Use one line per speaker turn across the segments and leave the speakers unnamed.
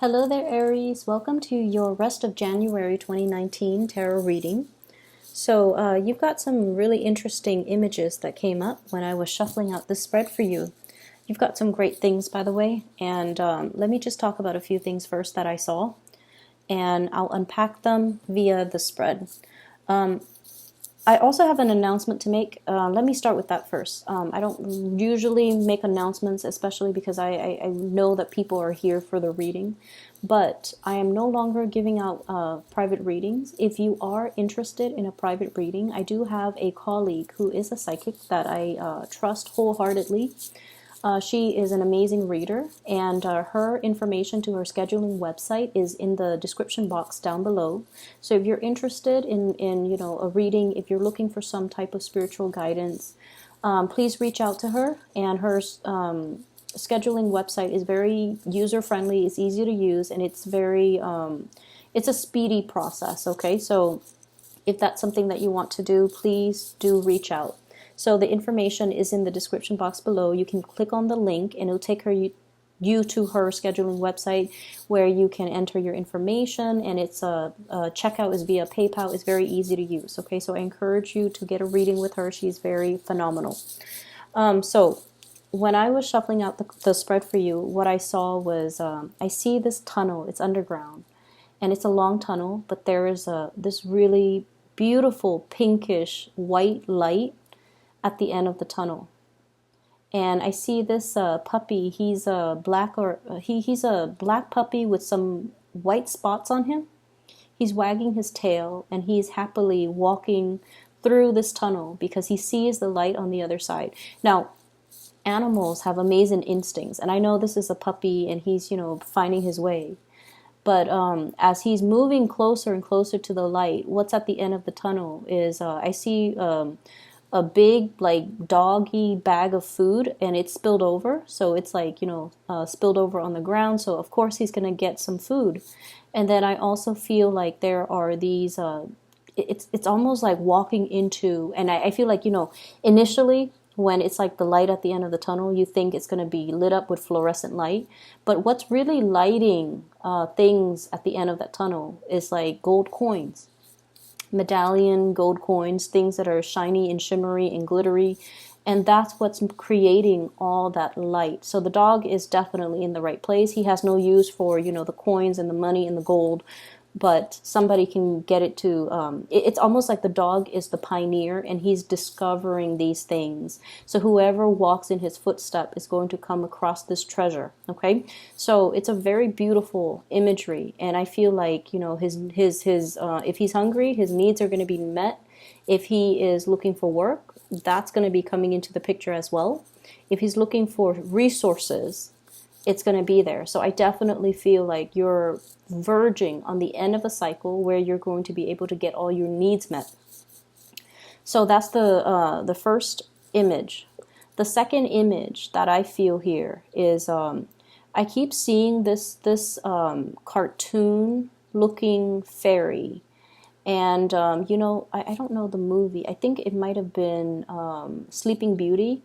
Hello there, Aries. Welcome to your rest of January 2019 tarot reading. So, you've got some really interesting images that came up when I was shuffling out this spread for you. You've got some great things, by the way, and let me just talk about a few things first that I saw, and I'll unpack them via the spread. I also have an announcement to make. Let me start with that first. I don't usually make announcements, especially because I know that people are here for the reading. But I am no longer giving out private readings. If you are interested in a private reading, I do have a colleague who is a psychic that I trust wholeheartedly. She is an amazing reader, and her information to her scheduling website is in the description box down below. So if you're interested in a reading, if you're looking for some type of spiritual guidance, please reach out to her. And her scheduling website is very user-friendly, it's easy to use, and it's very it's a speedy process. Okay, so if that's something that you want to do, please do reach out. So the information is in the description box below. You can click on the link and it'll take you to her scheduling website where you can enter your information, and it's checkout is via PayPal. It's very easy to use. Okay, so I encourage you to get a reading with her. She's very phenomenal. So when I was shuffling out the spread for you, what I saw was I see this tunnel. It's underground, and it's a long tunnel, but there is this really beautiful pinkish white light at the end of the tunnel. And I see this puppy. He's a black he's a black puppy with some white spots on him. He's wagging his tail and he's happily walking through this tunnel because he sees the light on the other side. Now, animals have amazing instincts, and I know this is a puppy and he's, finding his way. But as he's moving closer and closer to the light, what's at the end of the tunnel is I see a big doggy bag of food, and it's spilled over, so it's spilled over on the ground, so of course he's gonna get some food. And then I also feel like there are these it's almost like walking into, and I feel like initially when it's like the light at the end of the tunnel, you think it's going to be lit up with fluorescent light, but what's really lighting things at the end of that tunnel is like gold coins, medallion gold coins, things that are shiny and shimmery and glittery, and that's what's creating all that light. So the dog is definitely in the right place. He has no use for the coins and the money and the gold, but somebody can get it to it's almost like the dog is the pioneer and he's discovering these things. So whoever walks in his footstep is going to come across this treasure. Okay, so it's a very beautiful imagery, and I feel like his if he's hungry, his needs are going to be met. If he is looking for work, that's going to be coming into the picture as well. If he's looking for resources, it's going to be there. So I definitely feel like you're verging on the end of a cycle where you're going to be able to get all your needs met. So that's the first image. The second image that I feel here is I keep seeing this cartoon looking fairy. And I don't know the movie. I think it might have been Sleeping Beauty,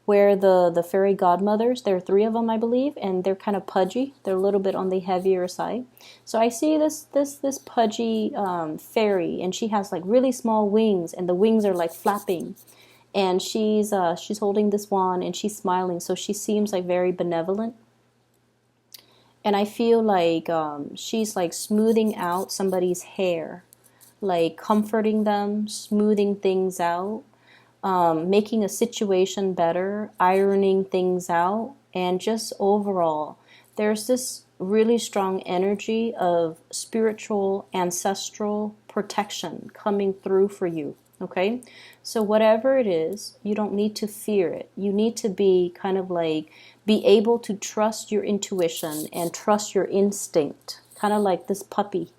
where the fairy godmothers, there are 3 of them, I believe, and they're kind of pudgy. They're a little bit on the heavier side. So I see this pudgy fairy, and she has like really small wings, and the wings are like flapping. And she's holding this wand, and she's smiling, so she seems like very benevolent. And I feel like she's like smoothing out somebody's hair, like comforting them, smoothing things out. Making a situation better, ironing things out, and just overall, there's this really strong energy of spiritual, ancestral protection coming through for you, okay? So whatever it is, you don't need to fear it. You need to be kind of like, be able to trust your intuition and trust your instinct, kind of like this puppy,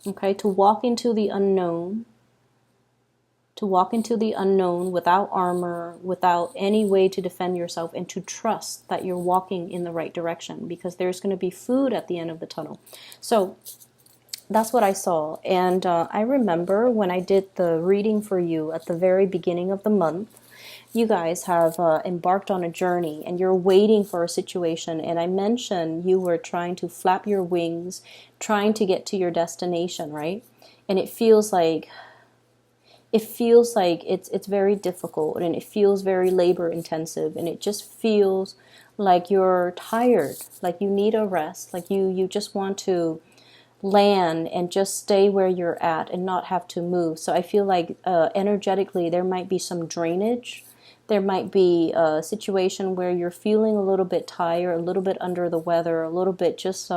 okay? To walk into the unknown, without armor, without any way to defend yourself, and to trust that you're walking in the right direction, because there's going to be food at the end of the tunnel. So that's what I saw. And I remember when I did the reading for you at the very beginning of the month, you guys have embarked on a journey and you're waiting for a situation. And I mentioned you were trying to flap your wings, trying to get to your destination, right? And it feels like it's very difficult, and it feels very labor intensive, and it just feels like you're tired, like you need a rest, like you just want to land and just stay where you're at and not have to move. So I feel like energetically there might be some drainage. There might be a situation where you're feeling a little bit tired, a little bit under the weather, a little bit just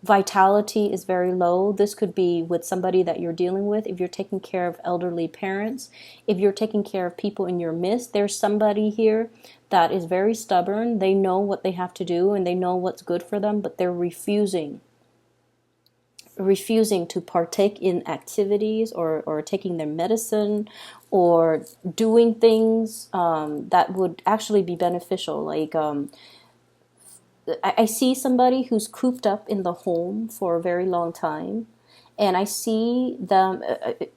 vitality is very low. This could be with somebody that you're dealing with. If you're taking care of elderly parents, if you're taking care of people in your midst, there's somebody here that is very stubborn. They know what they have to do and they know what's good for them, but they're refusing to partake in activities or taking their medicine or doing things that would actually be beneficial. Like I see somebody who's cooped up in the home for a very long time, and I see them.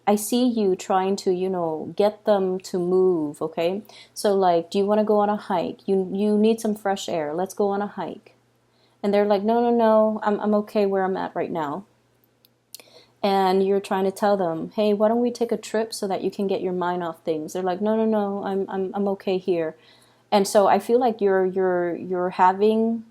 I see you trying to, get them to move. Okay, so like, do you want to go on a hike? You need some fresh air. Let's go on a hike. And they're like, no, no, no. I'm okay where I'm at right now. And you're trying to tell them, hey, why don't we take a trip so that you can get your mind off things? They're like, no, no, no. I'm okay here. And so I feel like you're having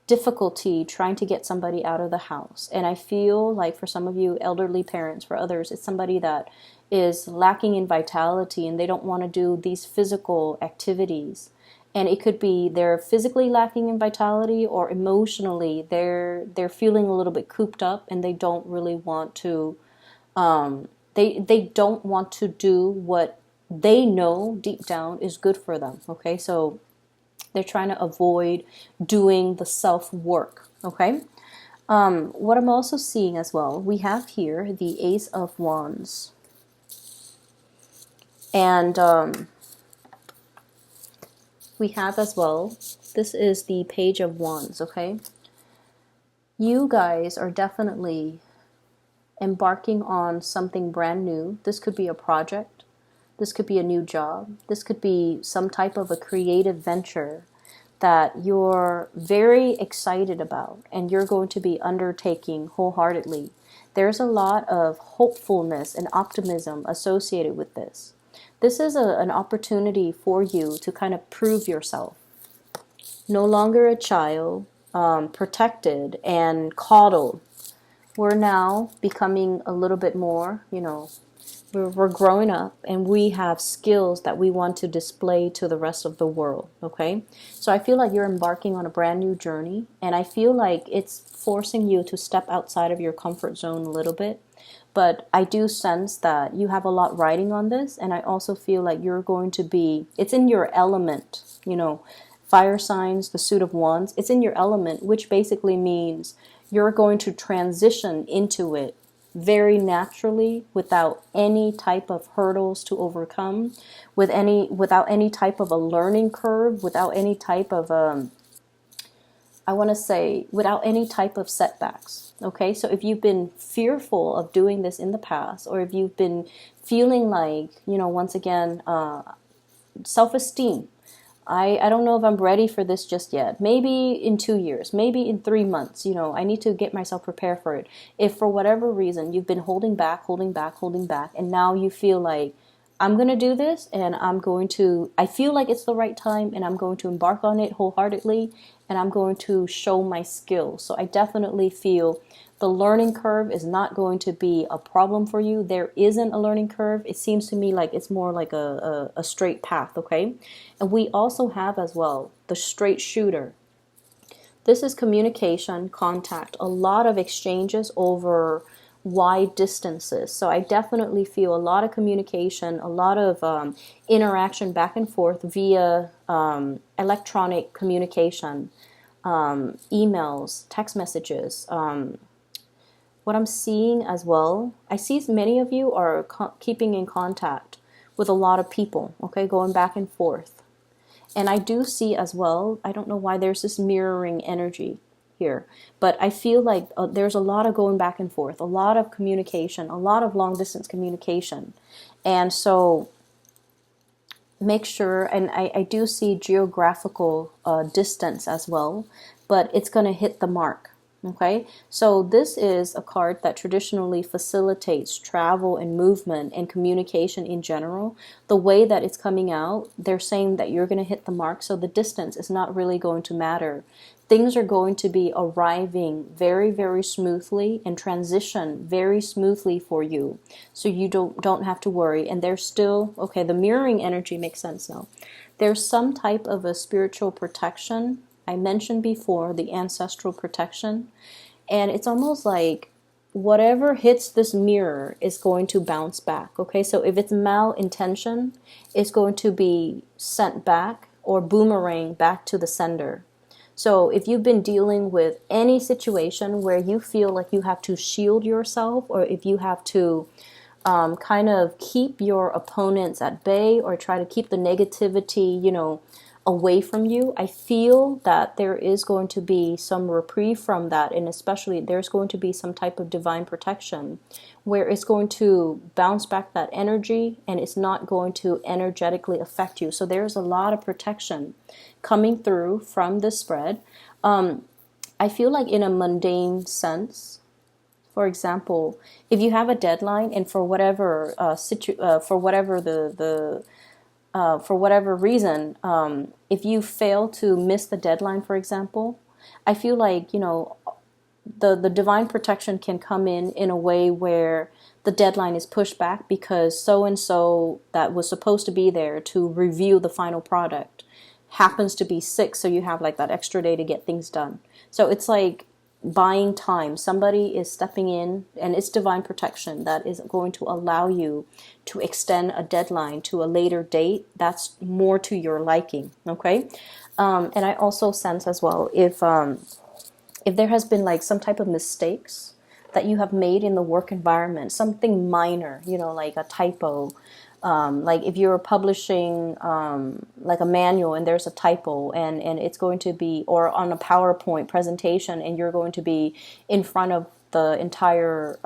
difficulty trying to get somebody out of the house. And I feel like for some of you elderly parents, for others, it's somebody that is lacking in vitality and they don't want to do these physical activities. And it could be they're physically lacking in vitality, or emotionally they're feeling a little bit cooped up and they don't really want to they don't want to do what they know deep down is good for them. Okay, so they're trying to avoid doing the self work. Okay, what I'm also seeing as well, we have here the Ace of Wands, and we have as well, this is the Page of Wands. Okay, you guys are definitely embarking on something brand new. This could be a project. This could be a new job. This could be some type of a creative venture that you're very excited about and you're going to be undertaking wholeheartedly. There's a lot of hopefulness and optimism associated with this. This is an opportunity for you to kind of prove yourself. No longer a child, protected and coddled. We're now becoming a little bit more, we're growing up and we have skills that we want to display to the rest of the world. Okay, so I feel like you're embarking on a brand new journey, and I feel like it's forcing you to step outside of your comfort zone a little bit. But I do sense that you have a lot riding on this, and I also feel like you're going to be, it's in your element, fire signs, the suit of wands, it's in your element, which basically means you're going to transition into it very naturally, without any type of hurdles to overcome, without any type of a learning curve, without any type of I want to say without any type of setbacks. Okay, so if you've been fearful of doing this in the past, or if you've been feeling like, once again, self-esteem, I don't know if I'm ready for this just yet. Maybe in 2 years, maybe in 3 months, I need to get myself prepared for it. If for whatever reason you've been holding back, and now you feel like, I'm going to do this and I feel like it's the right time and I'm going to embark on it wholeheartedly and I'm going to show my skills. So I definitely feel the learning curve is not going to be a problem for you. There isn't a learning curve. It seems to me like it's more like a straight path, okay? And we also have as well the straight shooter. This is communication, contact, a lot of exchanges over wide distances. So I definitely feel a lot of communication, a lot of interaction back and forth via electronic communication, emails, text messages. What I'm seeing as well, I see many of you are keeping in contact with a lot of people, okay, going back and forth. And I do see as well, I don't know why there's this mirroring energy here, but I feel like there's a lot of going back and forth, a lot of communication, a lot of long distance communication. And so make sure, and I do see geographical distance as well, but it's going to hit the mark. Okay, so this is a card that traditionally facilitates travel and movement and communication in general. The way that it's coming out, they're saying that you're going to hit the mark, so the distance is not really going to matter. Things are going to be arriving very, very smoothly and transition very smoothly for you. So you don't have to worry. And there's still, okay, the mirroring energy makes sense now. There's some type of a spiritual protection. I mentioned before the ancestral protection. And it's almost like whatever hits this mirror is going to bounce back. Okay, so if it's malintention, it's going to be sent back or boomerang back to the sender. So if you've been dealing with any situation where you feel like you have to shield yourself, or if you have to kind of keep your opponents at bay or try to keep the negativity, away from you, I feel that there is going to be some reprieve from that, and especially there's going to be some type of divine protection where it's going to bounce back that energy and it's not going to energetically affect you. So there's a lot of protection coming through from this spread. I feel like in a mundane sense, for example, if you have a deadline and for whatever for whatever reason, if you fail to miss the deadline, for example, I feel like, the divine protection can come in a way where the deadline is pushed back because so-and-so that was supposed to be there to review the final product happens to be sick, so you have like that extra day to get things done. So it's like buying time. Somebody is stepping in, and it's divine protection that is going to allow you to extend a deadline to a later date that's more to your liking. Okay, and I also sense as well if there has been like some type of mistakes that you have made in the work environment, something minor, like a typo. Like if you're publishing like a manual and there's a typo and it's going to be, or on a PowerPoint presentation and you're going to be in front of the entire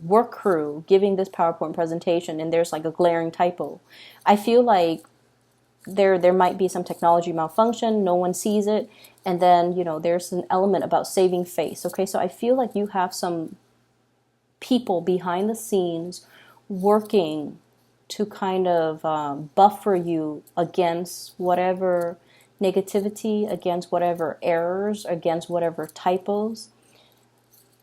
work crew giving this PowerPoint presentation and there's like a glaring typo. I feel like there might be some technology malfunction, no one sees it, and then, there's an element about saving face. Okay, so I feel like you have some people behind the scenes working to kind of buffer you against whatever negativity, against whatever errors, against whatever typos,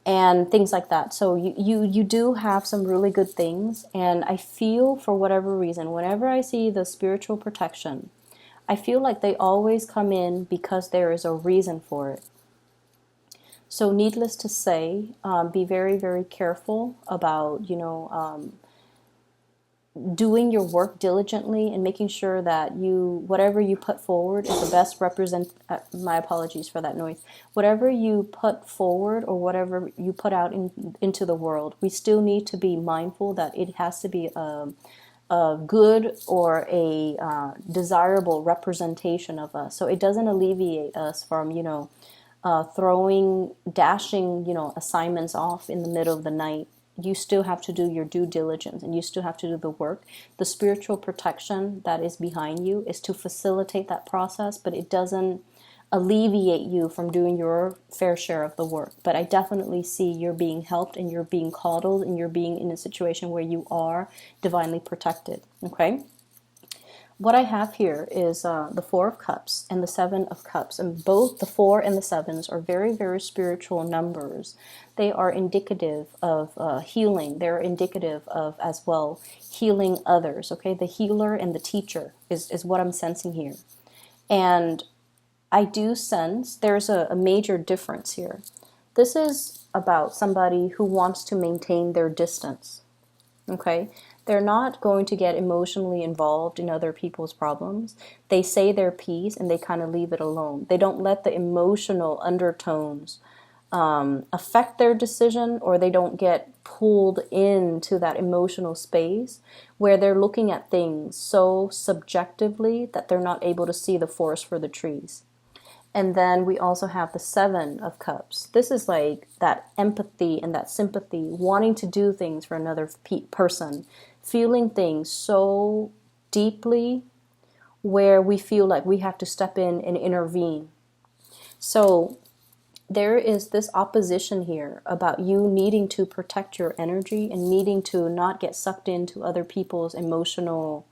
and things like that. So you do have some really good things, and I feel for whatever reason, whenever I see the spiritual protection, I feel like they always come in because there is a reason for it. So needless to say, be very, very careful about, doing your work diligently and making sure that whatever you put forward is the best my apologies for that noise. Whatever you put forward or whatever you put out into the world, we still need to be mindful that it has to be a good or a desirable representation of us. So it doesn't alleviate us from, dashing, assignments off in the middle of the night. You still have to do your due diligence and you still have to do the work. The spiritual protection that is behind you is to facilitate that process, but it doesn't alleviate you from doing your fair share of the work. But I definitely see you're being helped and you're being coddled and you're being in a situation where you are divinely protected. Okay? What I have here is the Four of Cups and the Seven of Cups, and both the 4 and the 7s are very, very spiritual numbers. They are indicative of healing. They're indicative of, as well, healing others. Okay, the healer and the teacher is what I'm sensing here. And I do sense there's a major difference here. This is about somebody who wants to maintain their distance. Okay, they're not going to get emotionally involved in other people's problems. They say their piece and they kind of leave it alone. They don't let the emotional undertones affect their decision, or they don't get pulled into that emotional space where they're looking at things so subjectively that they're not able to see the forest for the trees. And then we also have the 7 of Cups. This is like that empathy and that sympathy, wanting to do things for another person, feeling things so deeply where we feel like we have to step in and intervene. So there is this opposition here about you needing to protect your energy and needing to not get sucked into other people's emotional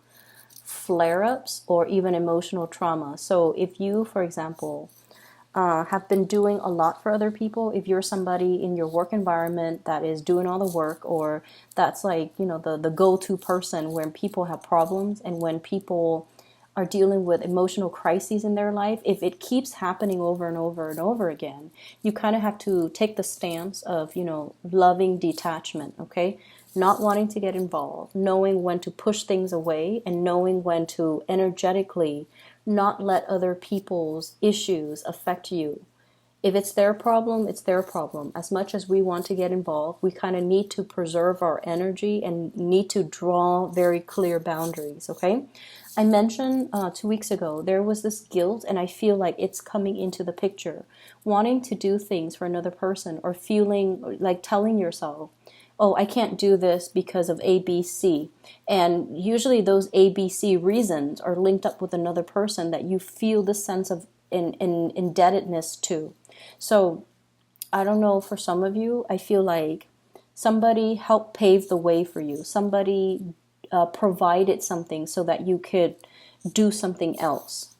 flare-ups or even emotional trauma. So if you, for example, have been doing a lot for other people, if you're somebody in your work environment that is doing all the work, or that's like, the go-to person when people have problems and when people are dealing with emotional crises in their life, if it keeps happening over and over and over again, you kind of have to take the stance of, loving detachment, okay? Not wanting to get involved, knowing when to push things away, and knowing when to energetically not let other people's issues affect you. If it's their problem, it's their problem. As much as we want to get involved, we kind of need to preserve our energy and need to draw very clear boundaries, okay? I mentioned 2 weeks ago, there was this guilt, and I feel like it's coming into the picture. Wanting to do things for another person, or feeling like telling yourself, oh, I can't do this because of A, B, C. And usually those A, B, C reasons are linked up with another person that you feel the sense of indebtedness to. So I don't know, for some of you, I feel like somebody helped pave the way for you. Somebody provided something so that you could do something else.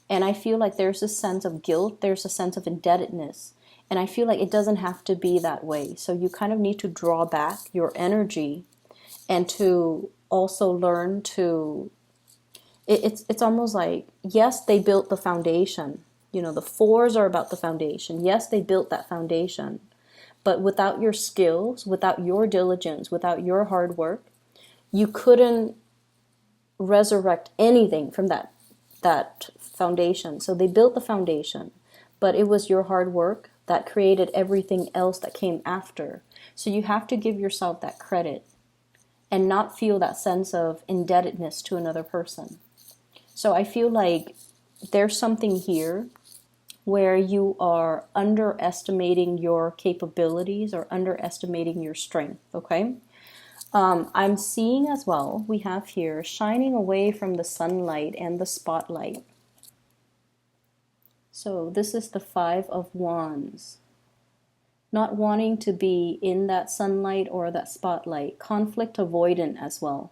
And I feel like there's a sense of guilt, there's a sense of indebtedness. And I feel like it doesn't have to be that way. So you kind of need to draw back your energy and to also learn to, it's almost like, yes, they built the foundation. The fours are about the foundation. Yes, they built that foundation. But without your skills, without your diligence, without your hard work, you couldn't resurrect anything from that foundation. So they built the foundation, but it was your hard work that created everything else that came after. So you have to give yourself that credit and not feel that sense of indebtedness to another person. So I feel like there's something here where you are underestimating your capabilities or underestimating your strength, okay? I'm seeing as well, we have here shining away from the sunlight and the spotlight. So this is the Five of Wands. Not wanting to be in that sunlight or that spotlight. Conflict avoidant as well.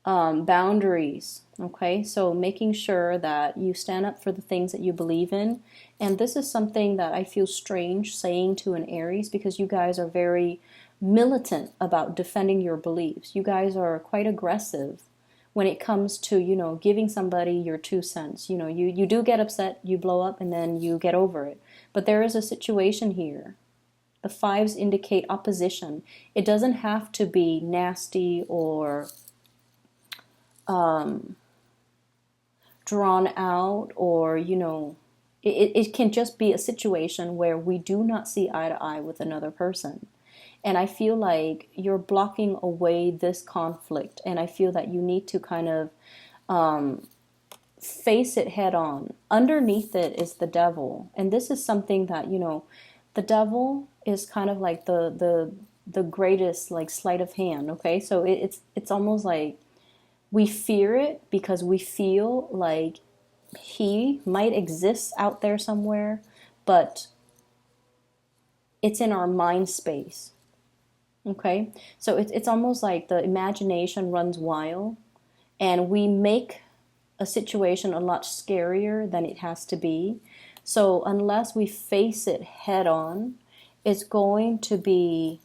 Boundaries, okay? So making sure that you stand up for the things that you believe in. And this is something that I feel strange saying to an Aries, because you guys are very militant about defending your beliefs. You guys are quite aggressive when it comes to, giving somebody your 2 cents. You do get upset, you blow up, and then you get over it. But there is a situation here. The fives indicate opposition. It doesn't have to be nasty or drawn out, or, it can just be a situation where we do not see eye to eye with another person. And I feel like you're blocking away this conflict. And I feel that you need to kind of face it head on. Underneath it is the devil. And this is something that, the devil is kind of like the greatest like sleight of hand. Okay. So it's almost like we fear it because we feel like he might exist out there somewhere, but it's in our mind space. Okay, so it's almost like the imagination runs wild, and we make a situation a lot scarier than it has to be. So unless we face it head on, it's going to be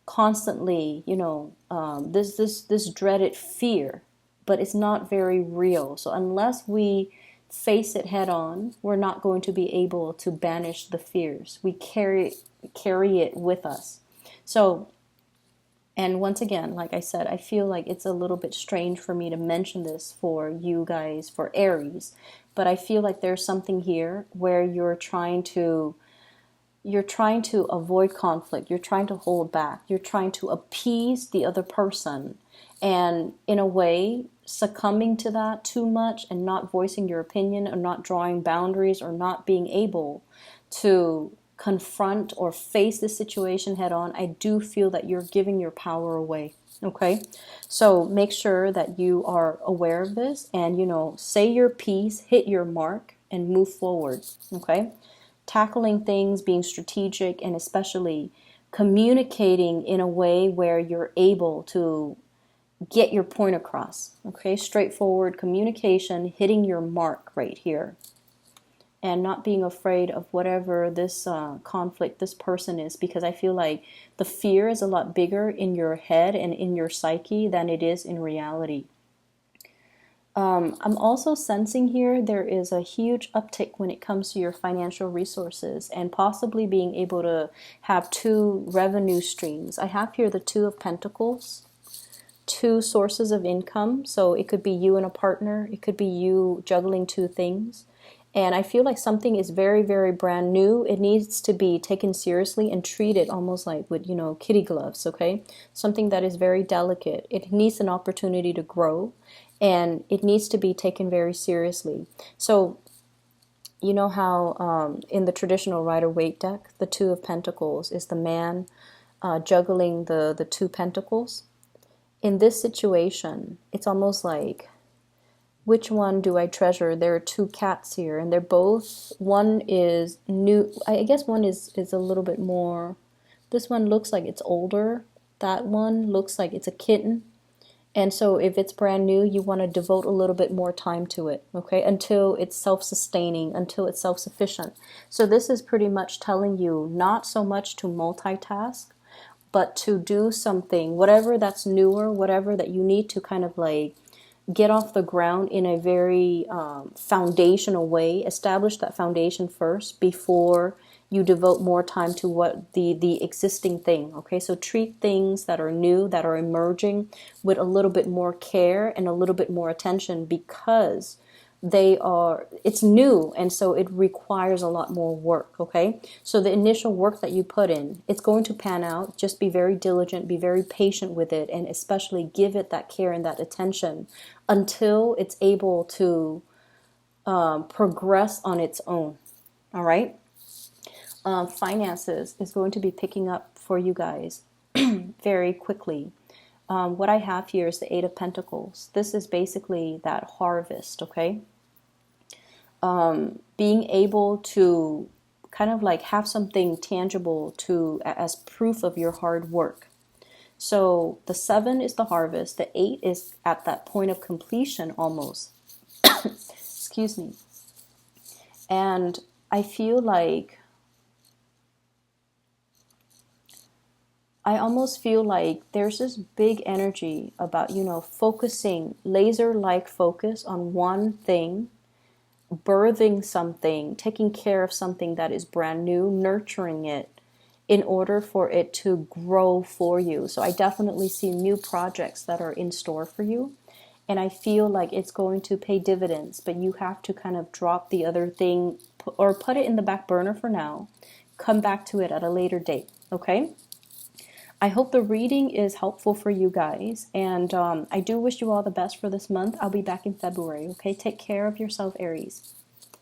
constantly, this dreaded fear, but it's not very real. So unless we face it head on, we're not going to be able to banish the fears. We carry it with us. So, and once again, like I said, I feel like it's a little bit strange for me to mention this for you guys, for Aries, but I feel like there's something here where you're trying to avoid conflict, you're trying to hold back, you're trying to appease the other person, and in a way, succumbing to that too much and not voicing your opinion or not drawing boundaries or not being able to confront or face this situation head on, I do feel that you're giving your power away. Okay, so make sure that you are aware of this and, say your piece, hit your mark, and move forward. Okay, tackling things, being strategic, and especially communicating in a way where you're able to get your point across. Okay, straightforward communication, hitting your mark right here, and not being afraid of whatever this conflict, this person is, because I feel like the fear is a lot bigger in your head and in your psyche than it is in reality. I'm also sensing here there is a huge uptick when it comes to your financial resources and possibly being able to have two revenue streams. I have here the Two of Pentacles, two sources of income. So it could be you and a partner. It could be you juggling two things. And I feel like something is very, very brand new. It needs to be taken seriously and treated almost like with, kitty gloves, okay? Something that is very delicate. It needs an opportunity to grow, and it needs to be taken very seriously. So, you know how in the traditional Rider-Waite deck, the Two of Pentacles is the man juggling the two pentacles? In this situation, it's almost like, which one do I treasure? There are two cats here, and they're both, one is new, I guess one is a little bit more, this one looks like it's older, that one looks like it's a kitten. And so if it's brand new, you want to devote a little bit more time to it, okay, until it's self-sustaining, until it's self-sufficient. So this is pretty much telling you not so much to multitask, but to do something, whatever that's newer, whatever that you need to kind of like get off the ground in a very foundational way. Establish that foundation first before you devote more time to what the existing thing. Okay, so treat things that are new, that are emerging, with a little bit more care and a little bit more attention, because it's new, and so it requires a lot more work. Okay, so the initial work that you put in, it's going to pan out. Just be very diligent, be very patient with it, and especially give it that care and that attention until it's able to progress on its own. All right, finances is going to be picking up for you guys very quickly. What I have here is the Eight of Pentacles. This is basically that harvest. Okay, being able to kind of like have something tangible to as proof of your hard work. So the 7 is the harvest. The 8 is at that point of completion almost. Excuse me. And I feel like I almost feel like there's this big energy about, focusing, laser-like focus on one thing, birthing something, taking care of something that is brand new, nurturing it in order for it to grow for you. So I definitely see new projects that are in store for you. And I feel like it's going to pay dividends, but you have to kind of drop the other thing or put it in the back burner for now. Come back to it at a later date, okay? I hope the reading is helpful for you guys, and I do wish you all the best for this month. I'll be back in February, okay? Take care of yourself, Aries.